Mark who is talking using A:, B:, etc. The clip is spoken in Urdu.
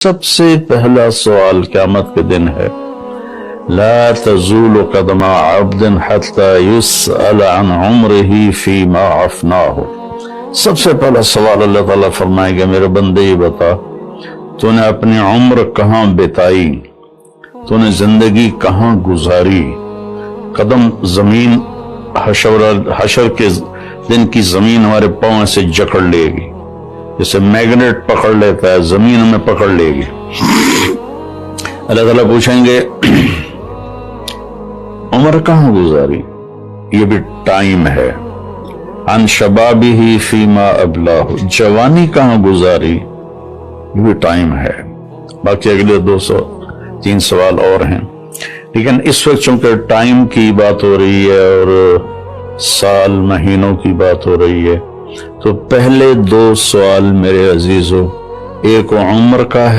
A: سب سے پہلا سوال قیامت کے دن ہے لا تزول قدم عبد حتى يسأل عن عمره فيما افناه۔ سب سے پہلا سوال اللہ تعالیٰ فرمائے گا میرے بندے یہ بتا تو نے اپنی عمر کہاں بتائی، تو نے زندگی کہاں گزاری۔ قدم زمین حشر کے دن کی زمین ہمارے پاؤں سے جکڑ لے گی، جیسے میگنیٹ پکڑ لیتا ہے زمین ہمیں پکڑ لے گی۔ اللہ تعالیٰ پوچھیں گے عمر کہاں گزاری، یہ بھی ٹائم ہے۔ عن شبابہ فیما ابلاہ، جوانی کہاں گزاری، یہ بھی ٹائم ہے۔ باقی اگلے 203 سوال اور ہیں، لیکن اس وقت چونکہ ٹائم کی بات ہو رہی ہے اور سال مہینوں کی بات ہو رہی ہے تو پہلے 2 سوال میرے عزیزو، ایک عمر کا ہے